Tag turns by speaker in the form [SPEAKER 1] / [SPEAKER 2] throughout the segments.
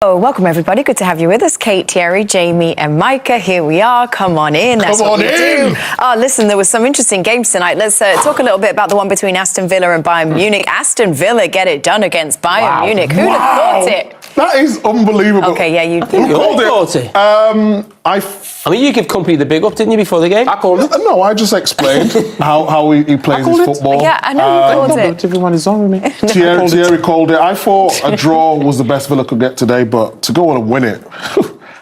[SPEAKER 1] Oh, welcome everybody. Good to have you with us. Kate, Thierry, Jamie and Micah. Here we are. Come on in. That's what we do. Oh, listen, there was some interesting games tonight. Let's talk a little bit about the one between Aston Villa and Bayern Munich. Aston Villa get it done against Bayern Munich. Who'd have thought it?
[SPEAKER 2] That is unbelievable.
[SPEAKER 1] Okay, yeah, you
[SPEAKER 2] called it.
[SPEAKER 3] I mean, you give Company the big up, didn't you, before the game?
[SPEAKER 2] I called it. No, I just explained how he plays his football.
[SPEAKER 1] Yeah, I know you called it.
[SPEAKER 3] Everyone is on with me.
[SPEAKER 2] Thierry called it. I thought a draw was the best Villa could get today, but to go on and win it,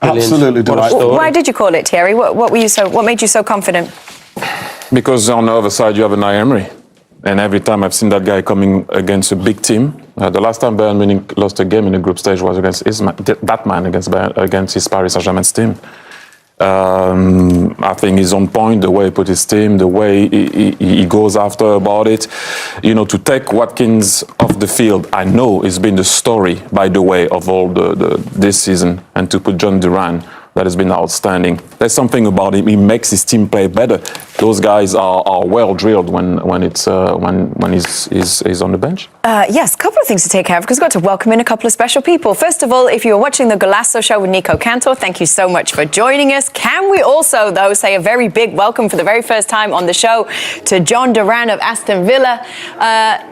[SPEAKER 2] absolutely delightful.
[SPEAKER 1] Why did you call it, Thierry? What made you so confident?
[SPEAKER 4] Because on the other side you have Unai Emery, and every time I've seen that guy coming against a big team. The last time Bayern Munich lost a game in the group stage was against against his Paris Saint-Germain's team. I think he's on point, the way he put his team, the way he goes after about it. You know, to take Watkins off the field, I know it's been the story, by the way, of all this season, and to put Jhon Duran, that has been outstanding. There's something about him. He makes his team play better. Those guys are well drilled when he's on the bench.
[SPEAKER 1] Yes, a couple of things to take care of because we've got to welcome in a couple of special people. First of all, if you're watching the Golazo show with Nico Cantor, thank you so much for joining us. Can we also, though, say a very big welcome for the very first time on the show to Jhon Duran of Aston Villa.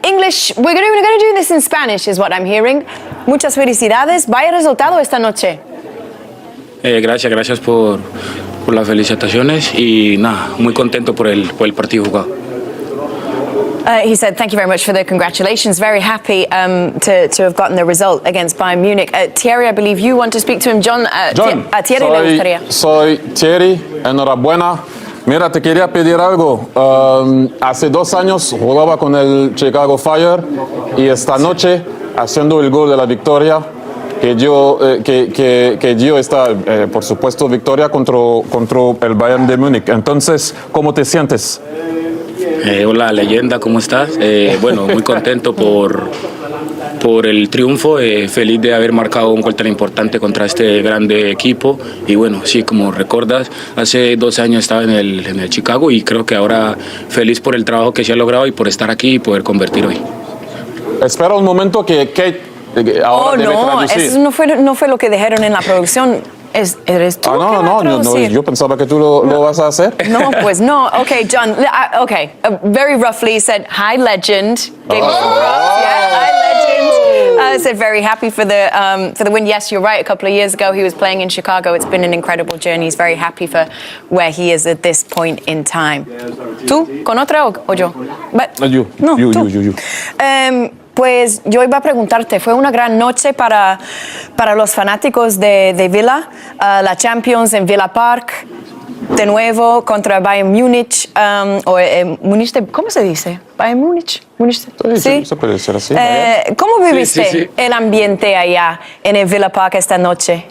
[SPEAKER 1] English, we're going to do this in Spanish, is what I'm hearing. Muchas felicidades. Vaya resultado esta noche.
[SPEAKER 5] Gracias por las felicitaciones y nada, muy contento por el partido jugado.
[SPEAKER 1] He said, thank you very much for the congratulations. Very happy to have gotten the result against Bayern Munich. Thierry, I believe you want to speak to him. Jhon, Thierry le gustaría.
[SPEAKER 4] Soy Thierry, enhorabuena. Mira, te quería pedir algo. Hace 2 años jugaba con el Chicago Fire y esta noche, haciendo el gol de la victoria, que dio esta, por supuesto, victoria contra el Bayern de Múnich. Entonces, ¿cómo te sientes?
[SPEAKER 5] Hola, leyenda, ¿cómo estás? Bueno, muy contento por el triunfo, feliz de haber marcado un gol tan importante contra este grande equipo. Y bueno, sí, como recuerdas, hace 2 años estaba en el Chicago y creo que ahora feliz por el trabajo que se ha logrado y por estar aquí y poder convertir hoy.
[SPEAKER 4] Espera un momento que Kate...
[SPEAKER 1] Ahora no, eso no fue lo que dijeron en la producción. ¿Eres tú?
[SPEAKER 4] No, yo pensaba que tú lo vas a hacer.
[SPEAKER 1] No, pues no. Okay, Jhon, very roughly said, hi, legend. Gave me some props. Yeah, hi, legend. Said very happy for the win. Yes, you're right. A couple of years ago, he was playing in Chicago. It's been an incredible journey. He's very happy for where he is at this point in time. ¿Tú? ¿Con otra o yo?
[SPEAKER 4] You.
[SPEAKER 1] No, you. Pues yo iba a preguntarte, fue una gran noche para los fanáticos de Villa, la Champions en Villa Park, de nuevo contra Bayern Munich, Munich, ¿cómo se dice? Bayern Munich.
[SPEAKER 4] Sí, se puede decir así.
[SPEAKER 1] ¿Cómo viviste el ambiente allá en el Villa Park esta noche?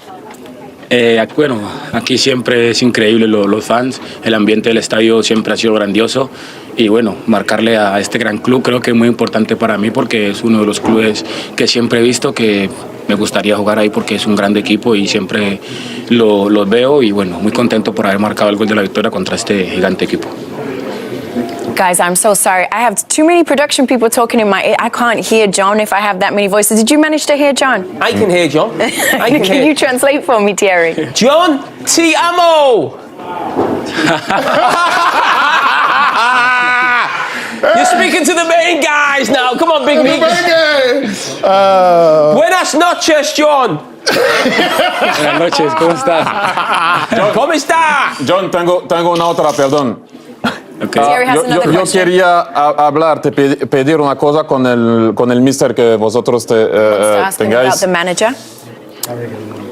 [SPEAKER 5] Bueno, aquí siempre es increíble los fans, el ambiente del estadio siempre ha sido grandioso y bueno, marcarle a este gran club creo que es muy importante para mí porque es uno de los clubes que siempre he visto que me gustaría jugar ahí porque es un grande equipo y siempre los veo y bueno, muy contento por haber marcado el gol de la victoria contra este gigante equipo.
[SPEAKER 1] Guys, I'm so sorry. I have too many production people talking in my ear. I can't hear Jhon if I have that many voices. Did you manage to hear Jhon?
[SPEAKER 3] I can hear Jhon.
[SPEAKER 1] Can you translate for me, Thierry?
[SPEAKER 3] Jhon, ti amo! You're speaking to the main guys now. Come on, big meat. Buenas noches, Jhon.
[SPEAKER 5] Buenas noches, ¿cómo estás?
[SPEAKER 3] ¿Cómo está?
[SPEAKER 4] Jhon, tengo una otra, perdón.
[SPEAKER 5] Okay.
[SPEAKER 4] Yo quería hablarte, pedir una cosa con el mister que vosotros tengáis.
[SPEAKER 1] The manager.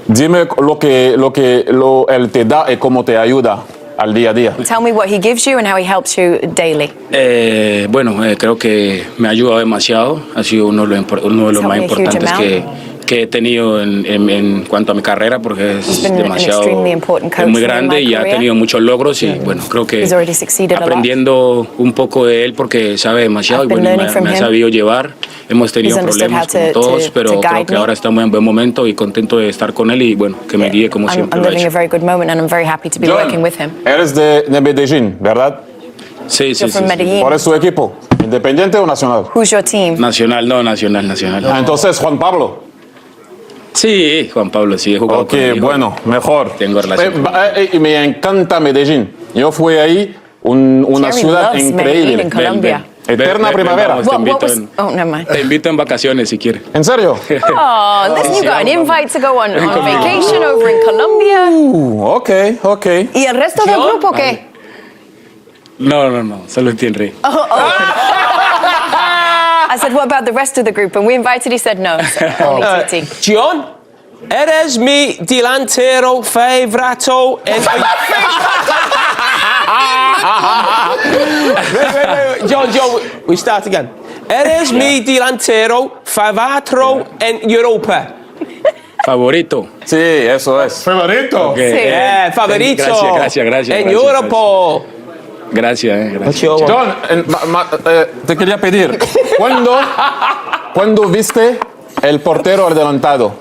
[SPEAKER 4] Dime lo que él te da y cómo te ayuda al día a día.
[SPEAKER 1] Tell me what he gives you and how he helps you daily.
[SPEAKER 5] Bueno, creo que me ha ayudado demasiado. Ha sido uno de los más importantes que he tenido en cuanto a mi carrera porque es demasiado muy grande y ha tenido muchos logros y bueno, creo que aprendiendo un poco de él porque sabe demasiado y bueno, me ha sabido llevar. Hemos tenido problemas como todos, pero creo que ahora estamos en buen momento y contento de estar con él y bueno, que me guíe como siempre lo ha hecho.
[SPEAKER 4] Jhon, eres de Medellín, ¿verdad?
[SPEAKER 5] Sí.
[SPEAKER 4] ¿Cuál es su equipo? ¿Independiente o nacional?
[SPEAKER 1] Who's your team?
[SPEAKER 5] Nacional.
[SPEAKER 4] Entonces, Juan Pablo.
[SPEAKER 5] Sí, Juan Pablo, sí he jugado
[SPEAKER 4] Ok,
[SPEAKER 5] con él.
[SPEAKER 4] bueno, mejor.
[SPEAKER 5] Tengo relación.
[SPEAKER 4] Me encanta Medellín. Yo fui ahí, una
[SPEAKER 1] Terry
[SPEAKER 4] ciudad
[SPEAKER 1] loves
[SPEAKER 4] increíble.
[SPEAKER 1] Medellín in Colombia.
[SPEAKER 4] Eterna primavera.
[SPEAKER 5] Vamos,
[SPEAKER 1] Oh, never mind.
[SPEAKER 5] te invito en vacaciones si quieres.
[SPEAKER 4] ¿En serio?
[SPEAKER 1] Oh, listen, you got an invite to go on vacation over in Colombia.
[SPEAKER 4] Ok, ok.
[SPEAKER 1] ¿Y el resto del grupo qué?
[SPEAKER 5] No, solo entiende.
[SPEAKER 1] I said, what about the rest of the group? And we invited, he said no. So only TT.
[SPEAKER 3] Jhon, eres mi delantero favorito en... wait. Jhon, we start again. Eres mi delantero favorito en Europa.
[SPEAKER 5] Favorito.
[SPEAKER 4] Sí, eso es.
[SPEAKER 2] Favorito.
[SPEAKER 5] Okay.
[SPEAKER 1] Sí.
[SPEAKER 3] Favorito.
[SPEAKER 5] Gracias.
[SPEAKER 3] En Europa.
[SPEAKER 5] Gracias.
[SPEAKER 4] John, te quería pedir, ¿cuándo viste el portero adelantado?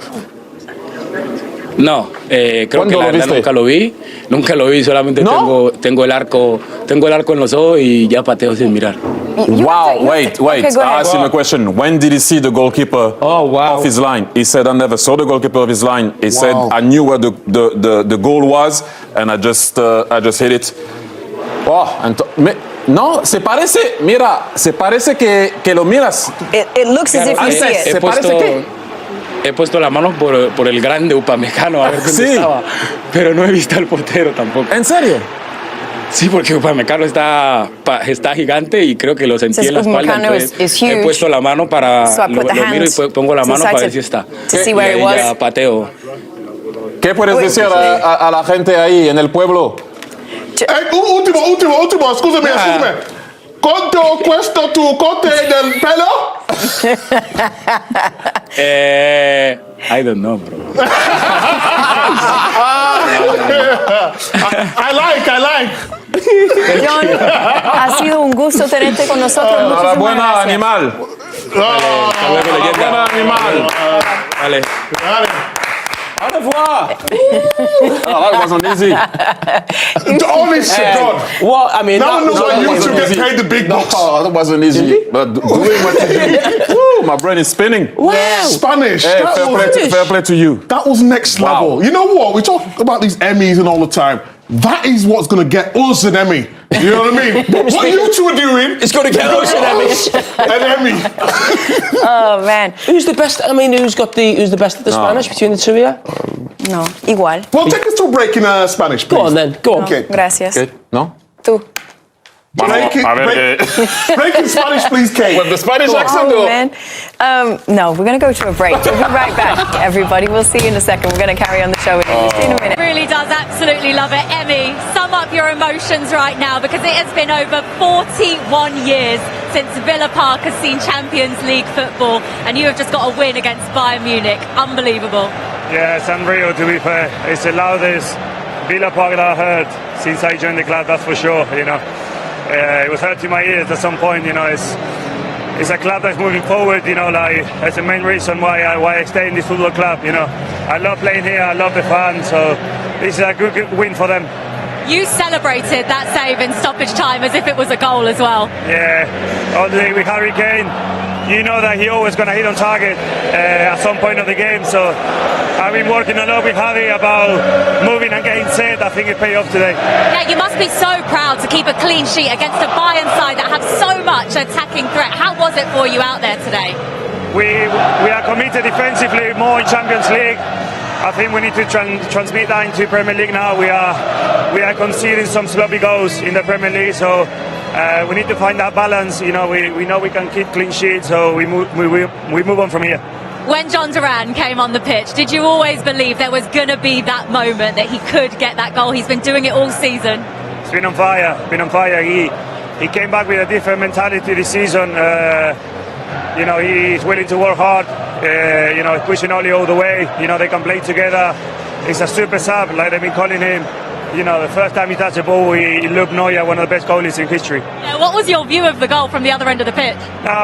[SPEAKER 5] No, creo que la verdad
[SPEAKER 4] viste?
[SPEAKER 5] nunca lo vi, solamente
[SPEAKER 4] ¿No?
[SPEAKER 5] tengo el arco en los ojos y ya pateo sin mirar.
[SPEAKER 4] Wow, wait.
[SPEAKER 1] Okay, go
[SPEAKER 4] I
[SPEAKER 1] ahead.
[SPEAKER 4] asked him a question. When did he see the goalkeeper of his line? He said, I never saw the goalkeeper of his line. He said, I knew where the goal was, and I just hit it. Oh, no, se parece que lo miras.
[SPEAKER 1] It looks as if you see it.
[SPEAKER 5] He puesto la mano por el grande Upamecano a ver dónde estaba, pero no he visto al portero tampoco.
[SPEAKER 4] ¿En serio?
[SPEAKER 5] Sí, porque Upamecano está gigante y creo que lo sentí en la espalda. Entonces, he puesto la mano para lo miro y pongo la mano para ver si está.
[SPEAKER 1] See where
[SPEAKER 5] Y
[SPEAKER 1] it
[SPEAKER 5] ahí ya
[SPEAKER 1] was.
[SPEAKER 5] pateo.
[SPEAKER 4] ¿Qué puedes decir a la gente ahí en el pueblo?
[SPEAKER 2] Ultimo, scusami. ¿Cuánto cuesta tu corte del pelo?
[SPEAKER 5] I don't know, bro.
[SPEAKER 2] I like.
[SPEAKER 1] Jhon, ha sido un gusto tenerte con nosotros. Muchísimas
[SPEAKER 4] Enhorabuena,
[SPEAKER 1] gracias.
[SPEAKER 4] animal.
[SPEAKER 5] Hasta luego, leyenda.
[SPEAKER 4] Enhorabuena, animal.
[SPEAKER 5] Vale.
[SPEAKER 4] Au revoir. Oh, that wasn't easy.
[SPEAKER 2] Honestly, God.
[SPEAKER 3] What? I mean,
[SPEAKER 2] No one knows why you
[SPEAKER 4] wasn't
[SPEAKER 2] two get
[SPEAKER 4] easy.
[SPEAKER 2] paid the big bucks.
[SPEAKER 4] No, that wasn't easy. But doing what you do, woo, my brain is spinning.
[SPEAKER 2] Spanish.
[SPEAKER 4] Hey,
[SPEAKER 2] That
[SPEAKER 4] fair play to you.
[SPEAKER 2] was next
[SPEAKER 4] Wow.
[SPEAKER 2] level. You know what? We talk about these Emmys and all the time. That is what's going to get us an Emmy. You know what I mean? What you two are doing,
[SPEAKER 3] It's going to get us an Emmy.
[SPEAKER 2] an Emmy.
[SPEAKER 1] Oh, man.
[SPEAKER 3] Who's the best? I mean, who's the best at the Spanish between the two of you?
[SPEAKER 1] No, igual.
[SPEAKER 2] Well, take us to a break in Spanish, please.
[SPEAKER 3] Go on then. Go on.
[SPEAKER 2] Okay.
[SPEAKER 1] Gracias.
[SPEAKER 4] Good. No?
[SPEAKER 1] Tú.
[SPEAKER 2] Break in Spanish, please, Kate.
[SPEAKER 4] With the Spanish accent,
[SPEAKER 1] Oh,
[SPEAKER 4] or?
[SPEAKER 1] man. No, we're going to go to a break. We'll be right back, everybody. We'll see you in a second. We're going to carry on the show in English. See you in a minute.
[SPEAKER 6] Really does absolutely love it. Emmy, sum up your emotions right now, because it has been over 41 years since Villa Park has seen Champions League football, and you have just got a win against Bayern Munich. Unbelievable.
[SPEAKER 7] Yeah, it's unreal, to be fair. It's the loudest Villa Park that I've heard since I joined the club, that's for sure, you know. It was hurting my ears at some point, you know. It's a club that's moving forward, you know, like that's the main reason why I stay in this football club, you know. I love playing here, I love the fans, so this is a good win for them.
[SPEAKER 6] You celebrated that save in stoppage time as if it was a goal as well.
[SPEAKER 7] Yeah, all the day with Harry Kane, you know that he always going to hit on target at some point of the game, so I've been working a lot with Harry about moving and getting set. I think it paid off today.
[SPEAKER 6] Yeah, you must be so proud to keep a clean sheet against a Bayern side that have so much attacking threat. How was it for you out there today?
[SPEAKER 7] We are committed defensively more in Champions League. I think we need to transmit that into Premier League now. We are conceding some sloppy goals in the Premier League, so we need to find that balance. You know, we know we can keep clean sheets, so we move on from here.
[SPEAKER 6] When Jhon Duran came on the pitch, did you always believe there was going to be that moment that he could get that goal? He's been doing it all season.
[SPEAKER 7] He's been on fire. He came back with a different mentality this season. You know, he's willing to work hard. You know, pushing Oli all the way. You know, they can play together. He's a super sub, like they've been calling him. You know, the first time he touched the ball, he looked Neuer, one of the best goalies in history.
[SPEAKER 6] Yeah, what was your view of the goal from the other end of the pitch?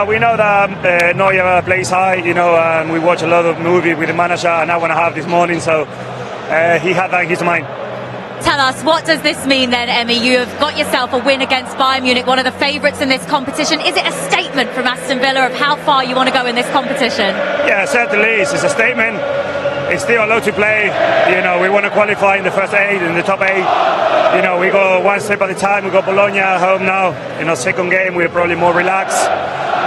[SPEAKER 7] We know that Neuer plays high, you know, and we watch a lot of movies with the manager, an hour and a half this morning, so he had that in his mind.
[SPEAKER 6] Tell us, what does this mean then, Emmy? You have got yourself a win against Bayern Munich, one of the favourites in this competition. Is it a statement from Aston Villa of how far you want to go in this competition?
[SPEAKER 7] Yeah, certainly is. It's a statement. it's still a lot to play. You know, we want to qualify in the first 8, in the top 8. You know, we go one step at a time. We got Bologna at home now. You know, second game, we're probably more relaxed.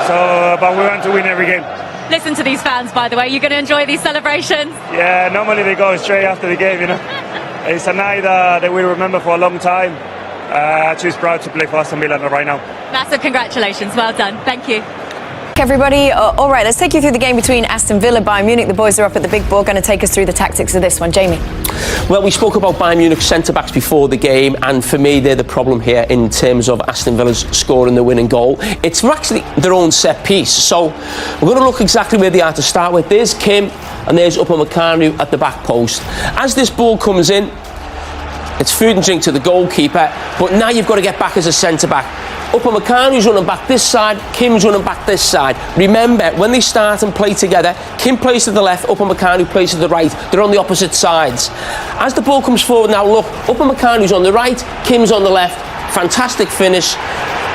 [SPEAKER 7] So, but we want to win every game.
[SPEAKER 6] Listen to these fans, by the way. You're going to enjoy these celebrations?
[SPEAKER 7] Yeah, normally they go straight after the game, you know. It's a night that we remember for a long time. Just proud to play for Aston Villa right now.
[SPEAKER 6] Massive congratulations. Well done. Thank you.
[SPEAKER 1] Everybody, all right, let's take you through the game between Aston Villa and Bayern Munich. The boys are up at the big board, going to take us through the tactics of this one. Jamie.
[SPEAKER 3] Well, we spoke about Bayern Munich centre-backs before the game, and for me, they're the problem here in terms of Aston Villa's scoring the winning goal. It's actually their own set piece. So we're going to look exactly where they are to start with. There's Kim, and there's Upamecano at the back post. As this ball comes in, it's food and drink to the goalkeeper, but now you've got to get back as a centre-back. Upamecano's running back this side, Kim's running back this side. Remember, when they start and play together, Kim plays to the left, Upamecano plays to the right. They're on the opposite sides. As the ball comes forward now, look, Upamecano's on the right, Kim's on the left. Fantastic finish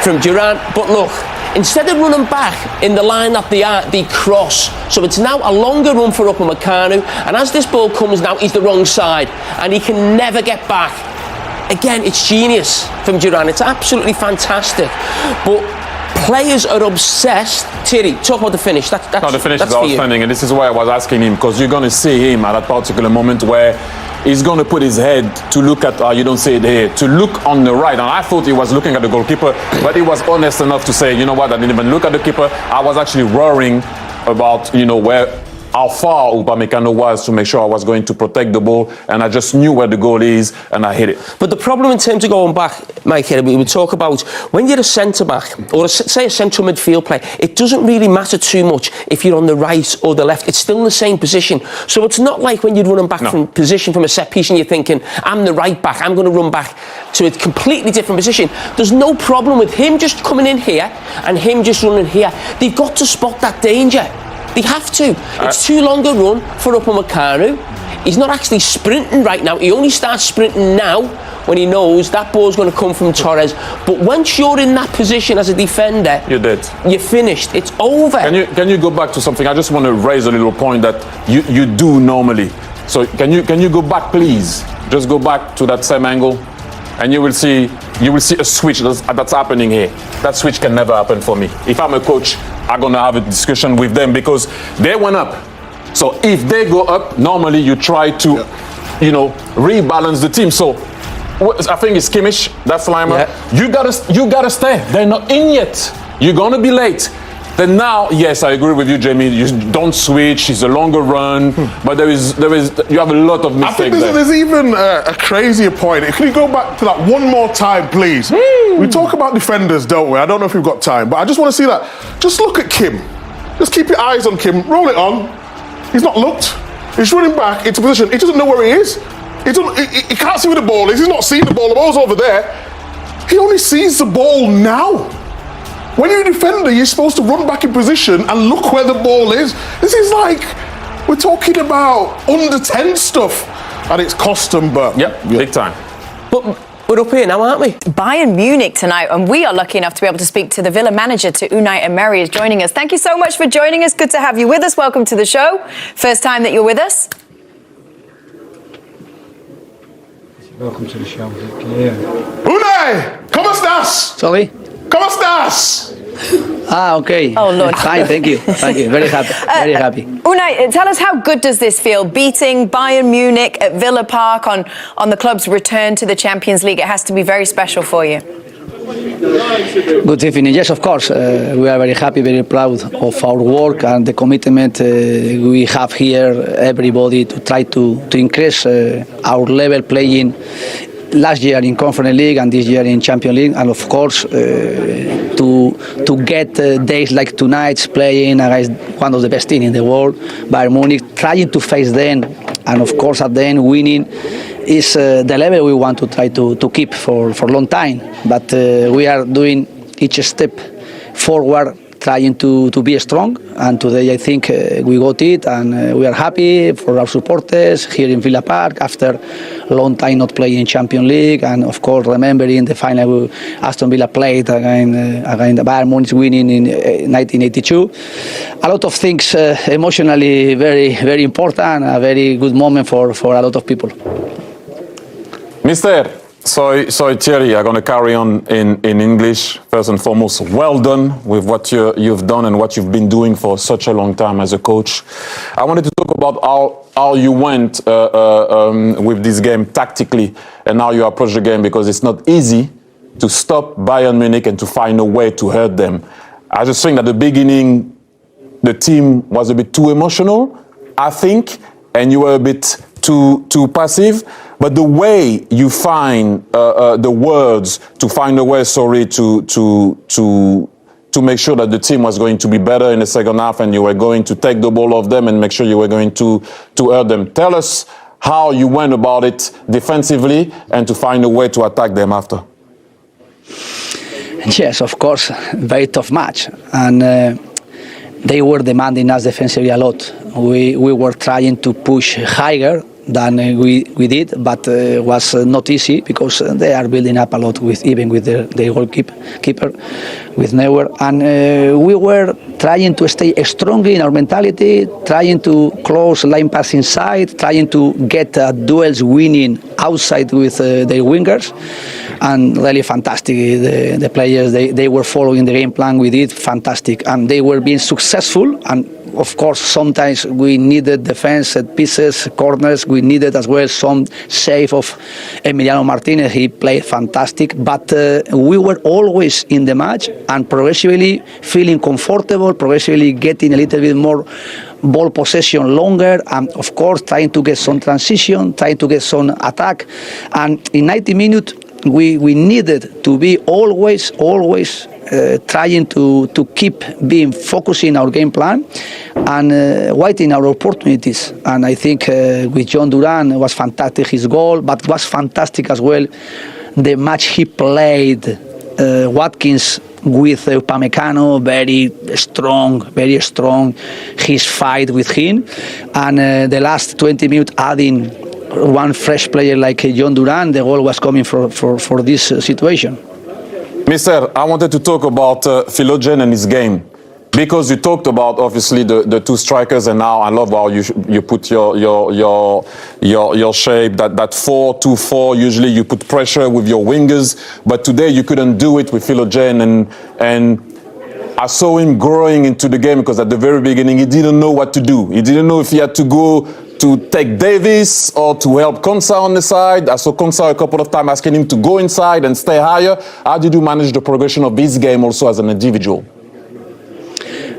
[SPEAKER 3] from Duran, but look, instead of running back in the line that they are, they cross. So it's now a longer run for Upamecano, and as this ball comes now, he's the wrong side, and he can never get back. Again, it's genius from Duran. It's absolutely fantastic. But players are obsessed. Thierry, talk about the finish. That's
[SPEAKER 4] the finish
[SPEAKER 3] that's
[SPEAKER 4] is outstanding, and this is why I was asking him, because you're going to see him at that particular moment where he's going to put his head to look at, you don't say it here, to look on the right. And I thought he was looking at the goalkeeper, but he was honest enough to say, you know what, I didn't even look at the keeper. I was actually worrying about, how far Upamecano was to make sure I was going to protect the ball, and I just knew where the goal is, and I hit it.
[SPEAKER 3] But the problem in terms of going back, Mike, we would talk about when you're a centre-back, or say a central midfield player, it doesn't really matter too much if you're on the right or the left. It's still in the same position. So it's not like when you're running back from position from a set piece and you're thinking, I'm the right back, I'm going to run back to a completely different position. There's no problem with him just coming in here and him just running here. They've got to spot that danger. They have to. It's too long a run for Upamecano. He's not actually sprinting right now. He only starts sprinting now when he knows that ball's going to come from Torres. But once you're in that position as a defender,
[SPEAKER 4] you're dead.
[SPEAKER 3] You're finished. It's over.
[SPEAKER 4] Can you go back to something? I just want to raise a little point that you do normally. So can you go back, please? Just go back to that same angle, and you will see a switch that's happening here. That switch can never happen for me. If I'm a coach, I'm going to have a discussion with them because they went up. So if they go up, normally you try to, rebalance the team. So I think it's Kimmich, that's Lima. Yeah. You gotta stay. They're not in yet. You're going to be late. Then now, yes, I agree with you, Jamie. You don't switch. It's a longer run, but you have a lot of mistakes.
[SPEAKER 2] I think there's even a crazier point. Can you go back to that one more time, please? We talk about defenders, don't we? I don't know if we've got time, but I just want to see that. Just look at Kim. Just keep your eyes on Kim. Roll it on. He's not looked. He's running back into position. He doesn't know where he is. He can't see where the ball is. He's not seeing the ball. The ball's over there. He only sees the ball now. When you're a defender, you're supposed to run back in position and look where the ball is. This is like, we're talking about under 10 stuff, and it's cost them, but...
[SPEAKER 4] Big time.
[SPEAKER 3] But we're up here now, aren't we?
[SPEAKER 1] Bayern Munich tonight, and we are lucky enough to be able to speak to the Villa manager, to Unai Emery, is joining us. Thank you so much for joining us. Good to have you with us. Welcome to the show. First time that you're with us.
[SPEAKER 8] Welcome to the show. Yeah.
[SPEAKER 2] Unai, ¿cómo estás?
[SPEAKER 8] Sorry?
[SPEAKER 2] ¿Cómo estás?
[SPEAKER 8] Okay.
[SPEAKER 1] Oh, Lord.
[SPEAKER 8] Fine, thank you. Thank you. Very happy. Very happy.
[SPEAKER 1] Unai, tell us, how good does this feel, beating Bayern Munich at Villa Park on the club's return to the Champions League? It has to be very special for you.
[SPEAKER 8] Good evening. Yes, of course. We are very happy, very proud of our work and the commitment we have here, everybody, to try to increase our level playing last year in Conference League and this year in Champions League, and of course to get days like tonight's playing against one of the best teams in the world, Bayern Munich, trying to face them, and of course at the end winning is the level we want to try to keep for a long time. But we are doing each step forward, trying to be strong, and today I think we got it, and we are happy for our supporters here in Villa Park after a long time not playing in Champions League, and of course remembering the final Aston Villa played against the Bayern Munich winning in 1982. A lot of things emotionally very, very important, a very good moment for a lot of people.
[SPEAKER 4] Mister, so Thierry, I'm going to carry on in English. First and foremost, well done with what you've done and what you've been doing for such a long time as a coach. I wanted to talk about how you went with this game tactically and how you approach the game, because it's not easy to stop Bayern Munich and to find a way to hurt them. I just think at the beginning, the team was a bit too emotional, I think, and you were a bit too passive. But the way you find the words to find a way, to make sure that the team was going to be better in the second half and you were going to take the ball off them and make sure you were going to hurt them. Tell us how you went about it defensively and to find a way to attack them after.
[SPEAKER 8] Yes, of course, very tough match, and they were demanding us defensively a lot. We were trying to push higher than we did, but was not easy because they are building up a lot with the goalkeeper with Neuer, and we were trying to stay strong in our mentality, trying to close line pass inside, trying to get duels winning outside with the wingers, and really fantastic. The players they were following the game plan we did, fantastic, and they were being successful. And of course, sometimes we needed defense set pieces, corners. We needed as well some save of Emiliano Martinez. He played fantastic, but we were always in the match and progressively feeling comfortable, progressively getting a little bit more ball possession longer, and of course trying to get some transition, trying to get some attack. And in 90 minutes, we needed to be always trying to keep being focused in our game plan and waiting our opportunities. And I think with Jhon Duran was fantastic his goal, but was fantastic as well the match he played. Watkins with Upamecano, very strong his fight with him, and the last 20 minutes adding one fresh player like Jhon Duran, the goal was coming for this situation.
[SPEAKER 4] Mister, I wanted to talk about Philogen and his game, because you talked about obviously the two strikers, and now I love how you put your shape, that 4-2-4. Usually you put pressure with your wingers, but today you couldn't do it with Philogen, and I saw him growing into the game, because at the very beginning he didn't know what to do. He didn't know if he had to go to take Davis or to help Konsa on the side. I saw Konsa a couple of times asking him to go inside and stay higher. How did you manage the progression of his game also as an individual?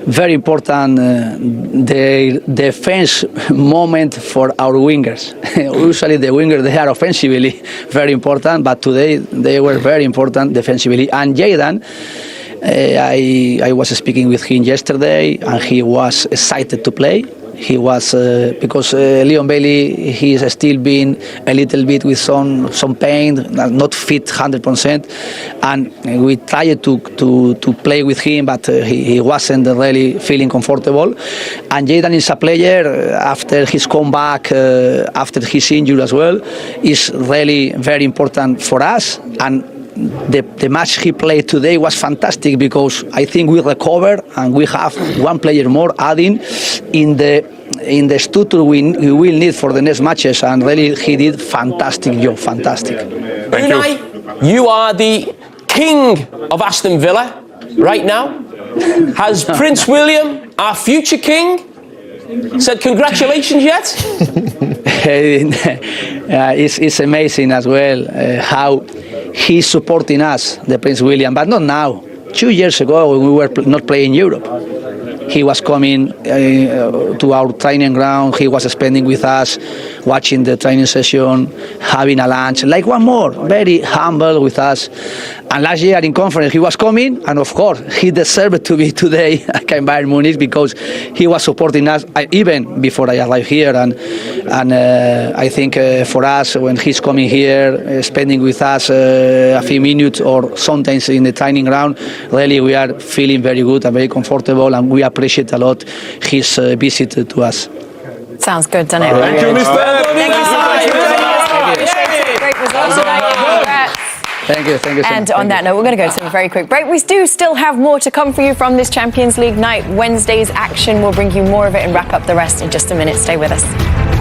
[SPEAKER 8] Very important, the defense moment for our wingers. Usually the wingers, they are offensively very important, but today they were very important defensively. And Jayden, I was speaking with him yesterday, and he was excited to play. He was because Leon Bailey, he is still being a little bit with some pain, not fit 100%, and we tried to play with him, but he wasn't really feeling comfortable. And Jayden is a player after his comeback, after his injury as well, is really very important for us. And the match he played today was fantastic, because I think we recovered and we have one player more adding in the structure we will need for the next matches, and really he did fantastic job, fantastic.
[SPEAKER 3] Thank you. You are the king of Aston Villa right now. Has Prince William, our future king, said congratulations yet?
[SPEAKER 8] It's amazing as well how he's supporting us, the Prince William, but not now. 2 years ago when we were not playing Europe. he was coming to our training ground. He was spending with us, watching the training session, having a lunch, like one more, very humble with us. And last year in conference, he was coming, and of course, he deserved to be today at Bayern Munich because he was supporting us even before I arrived here. And I think for us, when he's coming here, spending with us a few minutes or sometimes in the training ground, really we are feeling very good and very comfortable, and we appreciate a lot his visit to us.
[SPEAKER 1] Sounds good, doesn't it?
[SPEAKER 2] Thank you, Mr.
[SPEAKER 1] Thank you so much. Great results tonight. Congrats.
[SPEAKER 8] Thank you.
[SPEAKER 1] And on that note, we're going to go to a very quick break. We do still have more to come for you from this Champions League night. Wednesday's action will bring you more of it and wrap up the rest in just a minute. Stay with us.